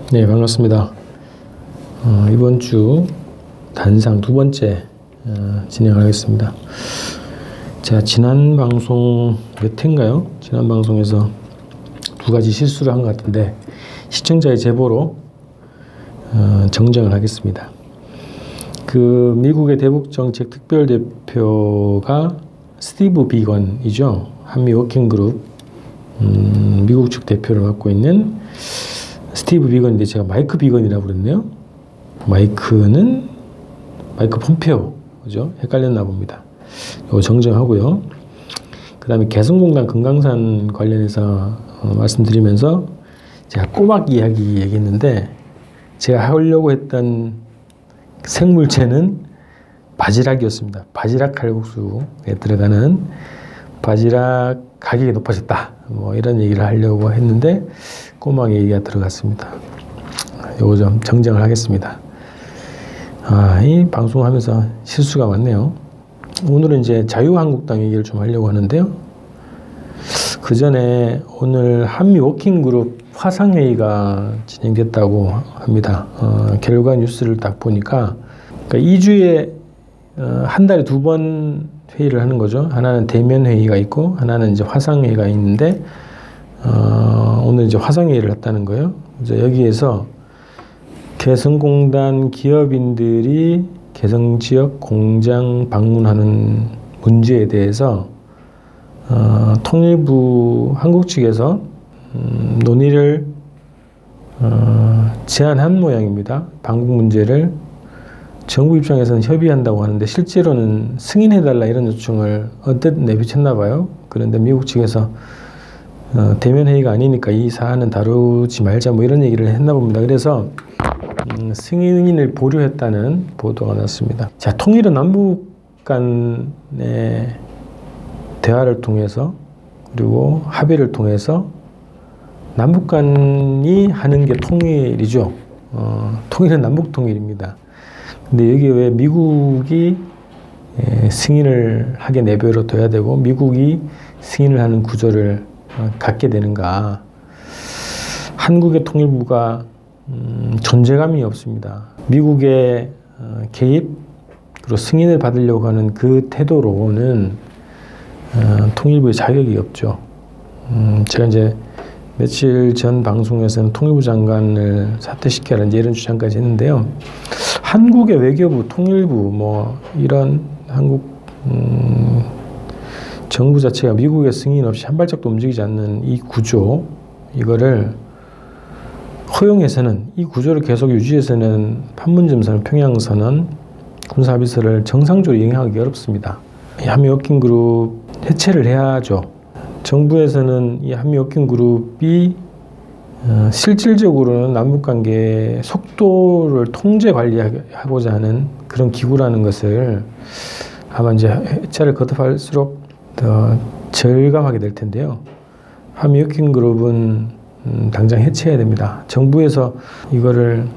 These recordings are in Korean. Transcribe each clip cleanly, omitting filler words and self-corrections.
네, 반갑습니다. 이번 주 단상 두 번째 진행을 하겠습니다. 제가 지난 방송 몇 회인가요? 지난 방송에서 두 가지 실수를 한 것 같은데 시청자의 제보로 정정을 하겠습니다. 그 미국의 대북정책 특별대표가 스티브 비건이죠. 한미 워킹그룹 미국 측 대표를 맡고 있는 스티브 비건인데 제가 마이크 비건이라고 그랬네요. 마이크 폼페오, 그죠? 헷갈렸나 봅니다. 이거 정정하고요. 그 다음에 개성공단 금강산 관련해서 말씀드리면서 제가 꼬막 이야기 얘기했는데 제가 하려고 했던 생물체는 바지락이었습니다. 바지락 칼국수에 들어가는 바지락 가격이 높아졌다. 뭐 이런 얘기를 하려고 했는데 꼬막 얘기가 들어갔습니다. 요거 좀 정정을 하겠습니다. 이 방송하면서 실수가 많네요. 오늘은 이제 자유한국당 얘기를 좀 하려고 하는데요. 그 전에 오늘 한미 워킹그룹 화상회의가 진행됐다고 합니다. 결과 뉴스를 딱 보니까 그러니까 2주에 한 달에 2번 회의를 하는 거죠. 하나는 대면 회의가 있고 하나는 이제 화상회의가 있는데 오늘 이제 화상회의를 했다는 거예요. 이제 여기에서 개성공단 기업인들이 개성지역 공장 방문하는 문제에 대해서 통일부 한국 측에서 논의를 제안한 모양입니다. 방북 문제를 정부 입장에서는 협의한다고 하는데 실제로는 승인해달라 이런 요청을 언뜻 내비쳤나 봐요. 그런데 미국 측에서 대면 회의가 아니니까 이 사안은 다루지 말자 뭐 이런 얘기를 했나 봅니다. 그래서 승인을 보류했다는 보도가 났습니다. 자, 통일은 남북 간의 대화를 통해서 그리고 합의를 통해서 남북 간이 하는 게 통일이죠. 통일은 남북 통일입니다. 근데 여기에 왜 미국이 승인을 하게 내버려둬야 되고 미국이 승인을 하는 구조를 갖게 되는가. 한국의 통일부가 존재감이 없습니다. 미국의 개입 그리고 승인을 받으려고 하는 그 태도로는 통일부의 자격이 없죠. 제가 이제 며칠 전 방송에서는 통일부 장관을 사퇴시켜라 이런 주장까지 했는데요. 한국의 외교부, 통일부 뭐 이런 한국 정부 자체가 미국의 승인 없이 한 발짝도 움직이지 않는 이 구조 이거를 허용해서는 이 구조를 계속 유지해서는 판문점선, 평양선언, 군사합의서를 정상적으로 이행하기 어렵습니다. 이 한미 워킹그룹 해체를 해야죠. 정부에서는 이 한미 워킹그룹이 실질적으로는 남북관계의 속도를 통제 관리하고자 하는 그런 기구라는 것을 아마 이제 해체를 거듭할수록 더 절감하게 될 텐데요. 한미 워킹그룹은 당장 해체해야 됩니다. 정부에서 이거를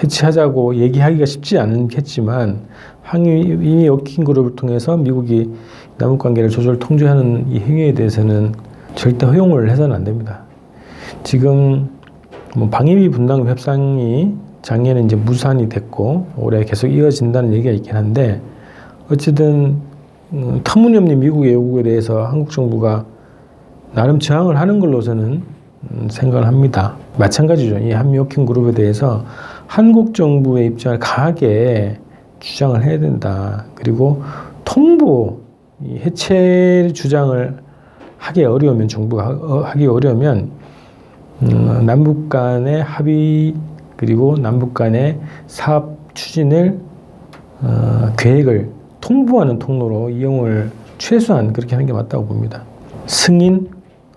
해체하자고 얘기하기가 쉽지 않겠지만 한미 워킹그룹을 통해서 미국이 남북관계를 조절 통제하는 이 행위에 대해서는 절대 허용을 해서는 안 됩니다. 지금 뭐 방위비 분담금 협상이 작년에 이제 무산이 됐고 올해 계속 이어진다는 얘기가 있긴 한데 어쨌든 터무니없는 미국의 요구에 대해서 한국 정부가 나름 저항을 하는 걸로 저는 생각을 합니다. 마찬가지죠. 이 한미 워킹그룹에 대해서 한국 정부의 입장을 강하게 주장을 해야 된다. 그리고 통보 이 해체 주장을 하기 어려우면 정부가 하기 어려우면 남북 간의 합의 그리고 남북 간의 사업 추진을 계획을 통보하는 통로로 이용을 최소한 그렇게 하는 게 맞다고 봅니다. 승인,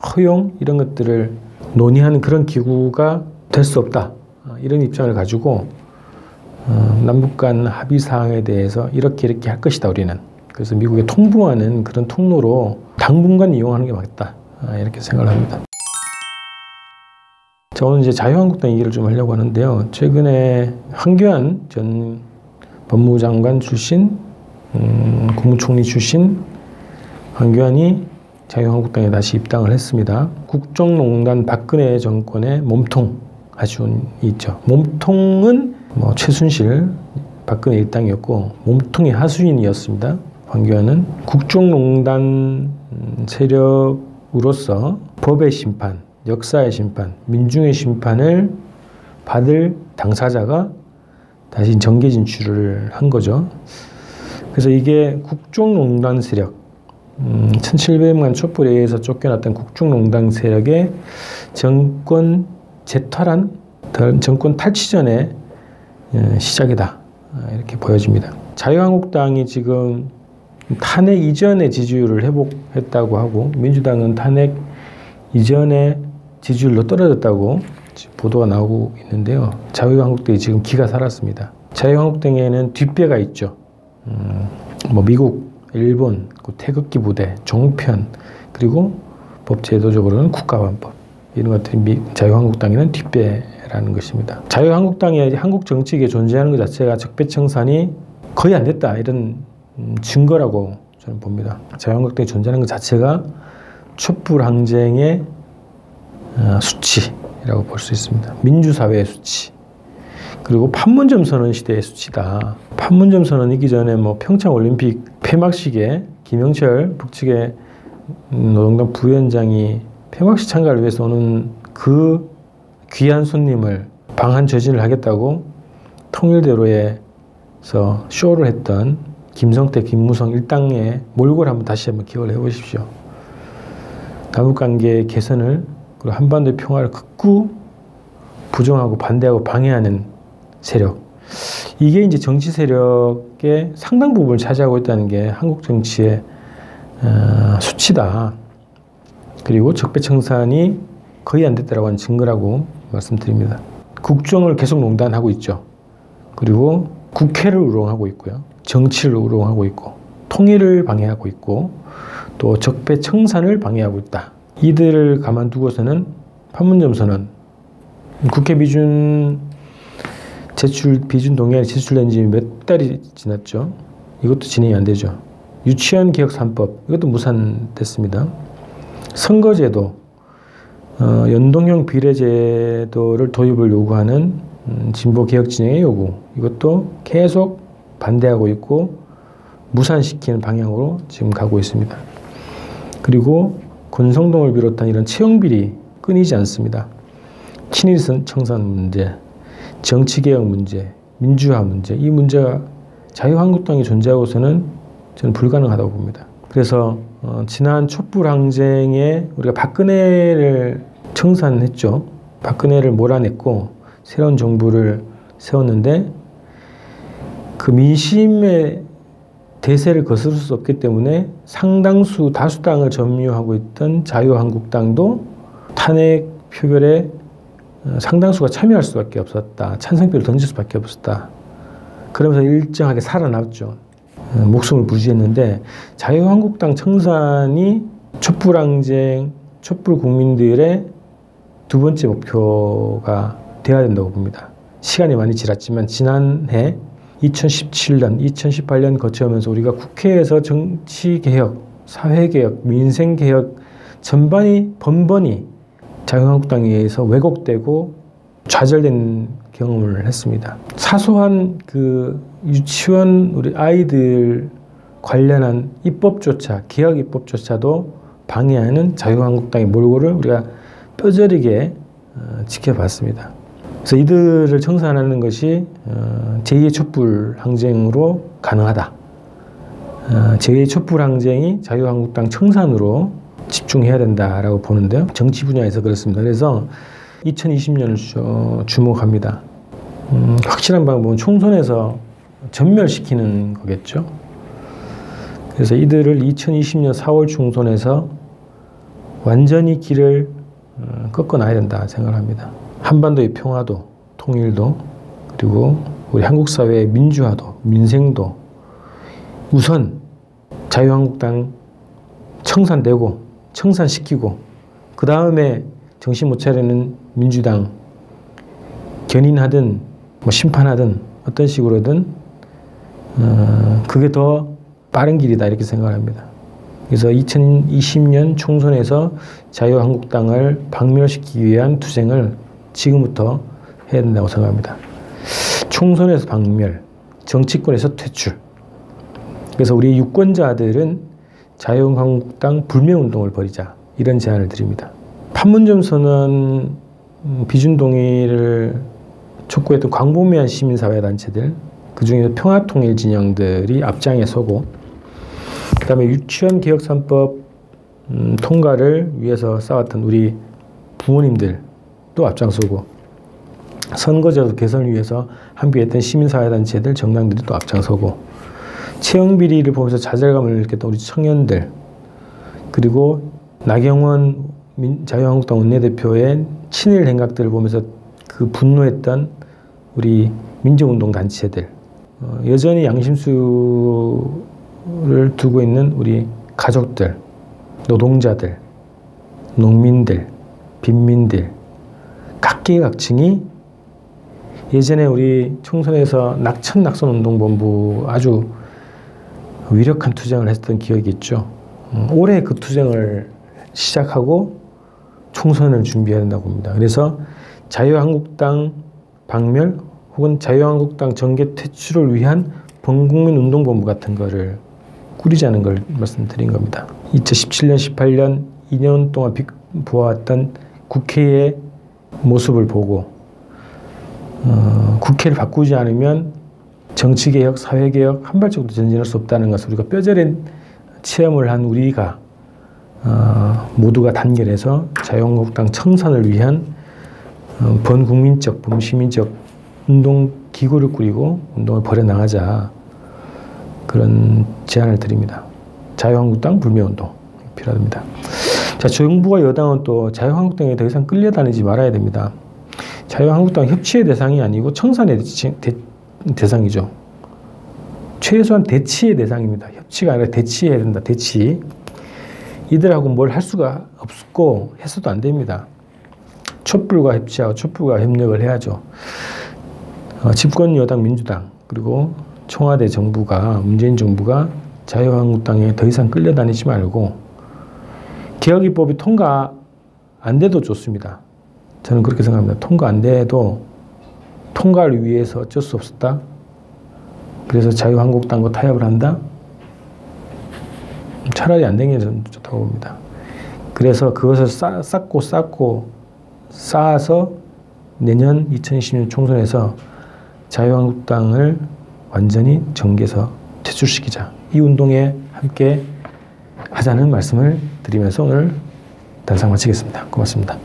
허용 이런 것들을 논의하는 그런 기구가 될 수 없다. 이런 입장을 가지고 남북 간 합의 사항에 대해서 이렇게 할 것이다 우리는. 그래서 미국에 통보하는 그런 통로로 당분간 이용하는 게 맞다. 이렇게 생각을 합니다. 자, 오늘 이제 자유한국당 얘기를 좀 하려고 하는데요. 최근에 황교안 전 법무장관 출신, 국무총리 출신 황교안이 자유한국당에 다시 입당을 했습니다. 국정농단 박근혜 정권의 몸통 아쉬움이 있죠. 몸통은 뭐 최순실, 박근혜 일당이었고 몸통이 하수인이었습니다. 황교안은 국정농단 세력으로서 법의 심판, 역사의 심판, 민중의 심판을 받을 당사자가 다시 정계 진출을 한 거죠. 그래서 이게 국정농단 세력, 1700만 촛불에 의해서 쫓겨났던 국정농단 세력의 정권 재탈한, 정권 탈취전의 시작이다, 이렇게 보여집니다. 자유한국당이 지금 탄핵 이전의 지지율을 회복했다고 하고 민주당은 탄핵 이전의 지지율로 떨어졌다고 보도가 나오고 있는데요. 자유한국당이 지금 기가 살았습니다. 자유한국당에는 뒷배가 있죠. 뭐 미국, 일본, 태극기 부대, 종편, 그리고 법제도적으로는 국가관법, 이런 것들이 자유한국당에는 뒷배라는 것입니다. 자유한국당이 한국 정치계에 존재하는 것 자체가 적폐청산이 거의 안 됐다, 이런 증거라고 저는 봅니다. 자유한국당이 존재하는 것 자체가 촛불항쟁의 수치라고 볼 수 있습니다. 민주사회의 수치, 그리고 판문점 선언 시대의 수치다. 판문점 선언 있기 전에 뭐 평창올림픽 폐막식에 김영철 북측의 노동당 부위원장이 폐막식 참가를 위해서 오는 그 귀한 손님을 방한 저진을 하겠다고 통일대로에서 쇼를 했던 김성태, 김무성 일당의 몰골 한번 다시 한번 기억을 해보십시오. 남북관계 개선을, 그리고 한반도의 평화를 극구 부정하고 반대하고 방해하는 세력, 이게 이제 정치 세력의 상당 부분을 차지하고 있다는 게 한국 정치의 수치다. 그리고 적폐청산이 거의 안 됐다라고 하는 증거라고 말씀드립니다. 국정을 계속 농단하고 있죠. 그리고 국회를 우롱하고 있고요. 정치를 우롱하고 있고, 통일을 방해하고 있고, 또 적폐청산을 방해하고 있다. 이들을 가만두고서는 판문점 선언, 국회 비준 동의안이 제출된 지 몇 달이 지났죠. 이것도 진행이 안 되죠. 유치원 개혁 3법, 이것도 무산됐습니다. 선거제도, 연동형 비례제도를 도입을 요구하는 진보 개혁 진영의 요구, 이것도 계속 반대하고 있고 무산시키는 방향으로 지금 가고 있습니다. 그리고 권성동을 비롯한 이런 채용비리 끊이지 않습니다. 친일 청산 문제, 정치개혁 문제, 민주화 문제, 이 문제가 자유한국당이 존재하고서는 저는 불가능하다고 봅니다. 그래서 지난 촛불항쟁에 우리가 박근혜를 청산했죠. 박근혜를 몰아냈고 새로운 정부를 세웠는데 그 민심의 대세를 거스를 수 없기 때문에 상당수 다수당을 점유하고 있던 자유한국당도 탄핵 표결에 상당수가 참여할 수밖에 없었다. 찬성표를 던질 수밖에 없었다. 그러면서 일정하게 살아남았죠. 목숨을 부지했는데 자유한국당 청산이 촛불항쟁, 촛불 국민들의 두 번째 목표가 되어야 된다고 봅니다. 시간이 많이 지났지만 지난해 2017년, 2018년 거쳐오면서 우리가 국회에서 정치개혁, 사회개혁, 민생개혁 전반이 번번이 자유한국당에 의해서 왜곡되고 좌절된 경험을 했습니다. 사소한 그 유치원 우리 아이들 관련한 입법조차, 개혁 입법조차도 방해하는 자유한국당의 몰골을 우리가 뼈저리게 지켜봤습니다. 그래서 이들을 청산하는 것이 제2의 촛불 항쟁으로 가능하다. 제2의 촛불 항쟁이 자유한국당 청산으로 집중해야 된다라고 보는데요. 정치 분야에서 그렇습니다. 그래서 2020년을 주목합니다. 확실한 방법은 총선에서 전멸시키는 거겠죠. 그래서 이들을 2020년 4월 총선에서 완전히 길을 꺾어놔야 된다 생각합니다. 한반도의 평화도, 통일도, 그리고 우리 한국 사회의 민주화도, 민생도 우선 자유한국당 청산되고 청산시키고 그 다음에 정신 못 차리는 민주당 견인하든 뭐 심판하든 어떤 식으로든 그게 더 빠른 길이다 이렇게 생각을 합니다. 그래서 2020년 총선에서 자유한국당을 박멸시키기 위한 투쟁을 지금부터 해야 된다고 생각합니다. 총선에서 박멸, 정치권에서 퇴출. 그래서 우리 유권자들은 자유한국당 불매운동을 벌이자, 이런 제안을 드립니다. 판문점 선언 비준동의를 촉구했던 광범위한 시민사회단체들, 그중에서 평화통일 진영들이 앞장에 서고, 그 다음에 유치원 개혁 3법 통과를 위해서 싸웠던 우리 부모님들도 앞장서고, 선거제도 개선을 위해서 함께했던 시민사회단체들, 정당들이 또 앞장서고, 채용비리를 보면서 좌절감을 느꼈던 우리 청년들, 그리고 나경원 자유한국당 원내대표의 친일 행각들을 보면서 그 분노했던 우리 민주운동 단체들, 여전히 양심수를 두고 있는 우리 가족들, 노동자들, 농민들, 빈민들, 각계각층이 예전에 우리 총선에서 낙천낙선운동본부 아주 위력한 투쟁을 했던 기억이 있죠. 올해 그 투쟁을 시작하고 총선을 준비해야 된다고 봅니다. 그래서 자유한국당 박멸 혹은 자유한국당 정계 퇴출을 위한 범국민운동본부 같은 거를 꾸리자는 걸 말씀드린 겁니다. 2017년, 18년 2년 동안 보아왔던 국회의 모습을 보고 국회를 바꾸지 않으면 정치개혁, 사회개혁 한 발짝도 전진할 수 없다는 것을 우리가 뼈저린 체험을 한 우리가 모두가 단결해서 자유한국당 청산을 위한 번국민적, 범시민적 운동기구를 꾸리고 운동을 벌여나가자, 그런 제안을 드립니다. 자유한국당 불매운동 필요합니다. 자, 정부와 여당은 또 자유한국당에 더 이상 끌려다니지 말아야 됩니다. 자유한국당 협치의 대상이 아니고 청산의 대상이죠. 최소한 대치의 대상입니다. 협치가 아니라 대치해야 된다. 대치. 이들하고 뭘 할 수가 없고 해서도 안 됩니다. 촛불과 협치하고 촛불과 협력을 해야죠. 집권 여당 민주당 그리고 청와대 정부가, 문재인 정부가 자유한국당에 더 이상 끌려다니지 말고 개혁입법이 통과 안 돼도 좋습니다. 저는 그렇게 생각합니다. 통과 안 돼도 통과를 위해서 어쩔 수 없었다. 그래서 자유한국당과 타협을 한다. 차라리 안 되는 게 저는 좋다고 봅니다. 그래서 그것을 쌓아서 내년 2020년 총선에서 자유한국당을 완전히 정계에서 퇴출시키자. 이 운동에 함께 하자는 말씀을 드리면서 오늘 단상 마치겠습니다. 고맙습니다.